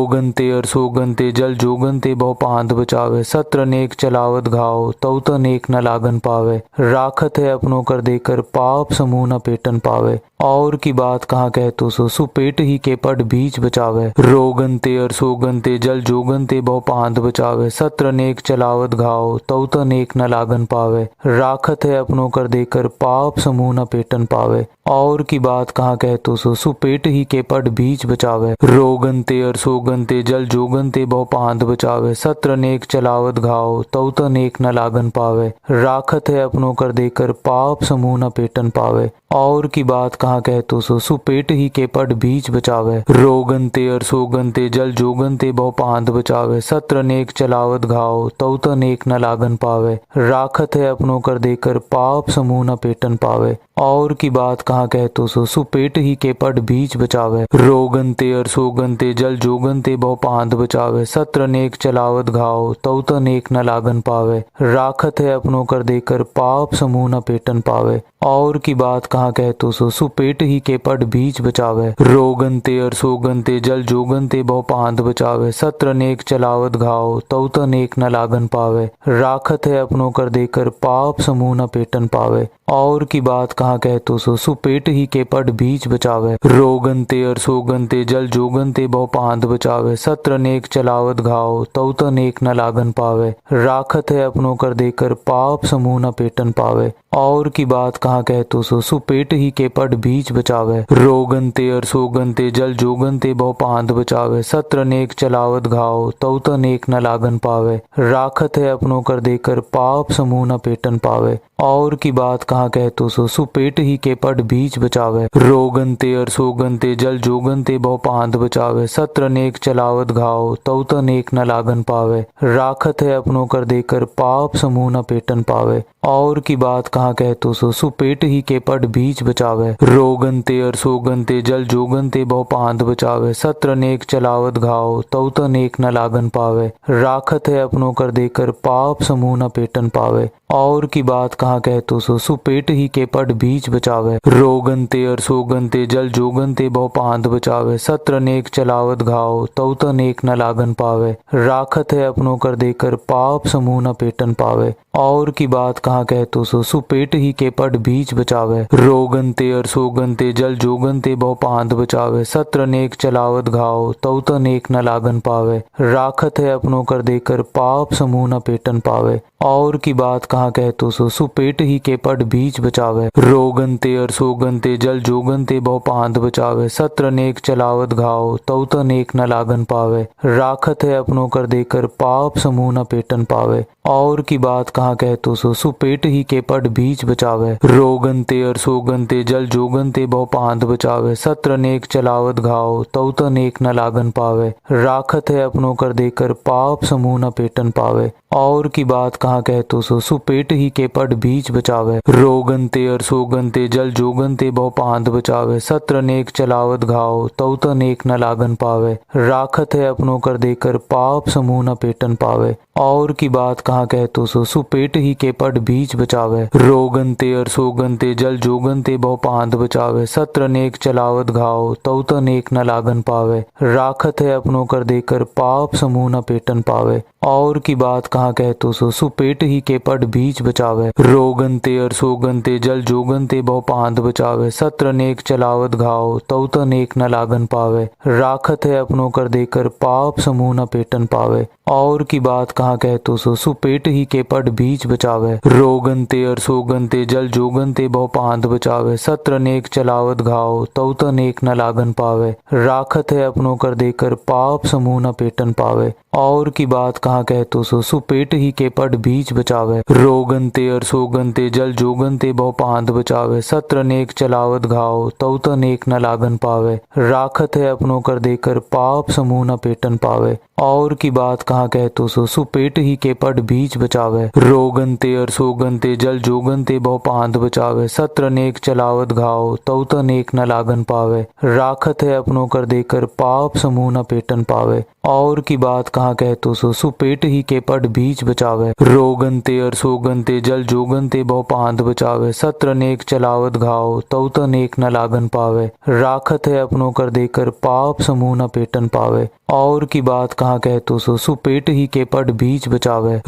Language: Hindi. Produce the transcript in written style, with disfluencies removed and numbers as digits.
रोगनते अरसोगनते जल जोगनते बहु पांत बचावे। सत्र नेक चलावत घाव तव त नेक न लागन पावे। राखत है अपनों कर देकर पाप समूह न पेटन पावे। और की बात कहाँ कहतो सो सुपेट ही के पट बीच बचावे। रोगनते अरसोगनते जल जोगनते बहु पांत बचावे। सत्र नेक चलावत घाव तव त नेक न लागन पावे। राखत है अपनों कर देकर पाप समूह न पेटन पावे। और की बात कहाँ कहतो सो सुपेट ही के पट बीच बचावे। रोगनते अरसोगनते जल जोगनते बहु पांत बचावे। सत्र नेक चलावत घाव तव त नेक न लागन पावे। राखत है अपनों कर देकर पाप समूह न पेटन पावे। और की बात कहाँ कहतो सो सुपेट ही के पट बीच बचावे। रोगनते अरसोगनते जल जोगनते बहु पांत बचावे। सत्र नेक चलावत घाव तव त नेक न लागन पावे। राखत है अपनों कर देकर पाप समूह न पेटन पावे। और की बात कहाँ कहतो सो सुपेट ही के पट बीच बचावे। रोगनते अरसोगनते जल जोगनते बहु पांत बचावे। सत्र नेक चलावत घाव तव त नेक न लागन पावे। राखत है अपनों कर देकर पाप समूह न पेटन पावे। और की बात कहाँ कहतो सो सुपेट ही के पट बीच बचावे। रोगनते अरसोगनते जल जोगनते बहु पांत बचावे। सत्र नेक चलावत घाव तव त नेक न लागन पावे। राखत है अपनों कर देकर पाप समूह न पेटन पावे। और की बात कहाँ कहतो सो सुपेट ही के पट बीच बचावे। रोगनते अरसोगनते जल जोगनते बहु पांत बचावे। सत्र नेक चलावत घाव तव त नेक न लागन पावे। राखत है अपनों कर देकर पाप समूह न पेटन पावे। और की बात कहाँ कहतो सो सुपेट ही के पट बीच बचावे। रोगनते अरसोगनते जल जोगनते बहु पांत बचावे। सत्र नेक चलावत घाव तव त नेक न लागन पावे। राखत है अपनों कर देकर पाप समूह न पेटन पावे। और की बात कहाँ कहतो सो सुपेट ही के पट बीच बचावे। रोगनते अरसोगनते जल जोगनते बहु पांत बचावे। सत्र नेक चलावत घाव तव त नेक न लागन पावे। राखत है अपनों कर देकर पाप समूह न पेटन पावे। और की बात कहाँ कहतो सो सुपेट ही के पट बीच बचावे। रोगनते अरसोगनते जल जोगनते बहु पांत बचावे। सत्र नेक चलावत घाव तव त नेक न लागन पावे। राखत है अपनों कर देकर पाप समूह न पेटन पावे। और की बात कहाँ कहतो सो सुपेट ही के पट बीच बचावे। रोगनते अरसोगनते जल जोगनते बहु पांत बचावे। सत्र नेक चलावत घाव तव त नेक न लागन पावे। राखत है अपनों कर देकर पाप समूह न पेटन पावे। और की बात कहाँ कहतो सो सुपेट ही के पट बीच बचावे। रोगनते अरसोगनते जल जोगनते बहु पांत बचावे। सत्र नेक चलावत घाव तव त नेक न लागन पावे। राखत है अपनों कर देकर पाप समूह न पेटन पावे। और की बात कहाँ कहतो सो सुपेट ही के पट बीच बचावे। रोगनते अरसोगनते जल जोगनते बहु पांत बचावे। सत्र नेक चलावत घाव तव त नेक न लागन पावे। राखत है अपनों कर देकर पाप समूह न पेटन पावे। और की बात कहाँ कहतो सो सुपेट ही के पट बीच बचावे। रोगनते अरसोगनते जल जोगनते बहु पांत बचावे। सत्र नेक चलावत घाव तव त नेक न लागन पावे। राखत है अपनों कर देकर पाप समूह न पेटन पावे। और की बात कहाँ कहतो सो सुपेट ही के पट बीच बचावे। रोगनते अरसोगनते जल जोगनते बहु पांत बचावे। सत्र नेक चलावत घाव तव त नेक न लागन पावे। राखत है अपनों कर देकर पाप समूह न पेटन पावे। और की बात कहाँ कहतो सो सुपेट ही के पट बीच बचावे। रोगनते अरसोगनते जल जोगनते बहु पांत बचावे। सत्र नेक चलावत घाव तव त नेक न लागन पावे। राखत है अपनों कर देकर पाप समूह न पेटन पावे। और की बात कहाँ कहतो सो सुपेट ही के पट बीच बचावे। रोगनते अरसोगनते जल जोगनते बहु पांत बचावे। सत्र नेक चलावत घाव तव त नेक न लागन पावे। राखत है अपनों कर देकर पाप समूह न पेटन पावे। और की बात कहाँ कहतो सो सुपेट ही के पट बीच बचावे। रोगनते अरसोगनते जल जोगनते बहु पांत बचावे। सत्र नेक चलावत घाव तव त नेक न लागन पावे। राखत है अपनों कर देकर पाप समूह न पेटन पावे। और की बात कहाँ कहतो सो सुपेट ही के पट बीच बचावे। रोगनते अरसोगनते जल जोगनते बहु पांत बचावे। सत्र नेक चलावत घाव तव त नेक न लागन पावे। राखत है अपनों कर देकर पाप समूह न पेटन पावे। और की बात कहाँ कहतो सो सुपेट ही के पट बीच बचावे। रोगनते अरसोगनते जल जोगनते बहु पांत बचावे। सत्र नेक चलावत घाव तव त नेक न लागन पावे। राखत है अपनों कर देकर पाप समूह न पेटन पावे। और की बात कहाँ कहतो सो सुपेट ही के पट बीच बचावे। रोगन ते अर सोगन ते जल जोगन ते बहु पांत बचावे। सत्र नेक चलावत घाव तौ त नेक न लागन पावे। राखत है अपनों कर देकर पाप समूह न पेटन पावे। और की बात कहाँ कहतो सो सुपेट ही के पट बीच बचावे।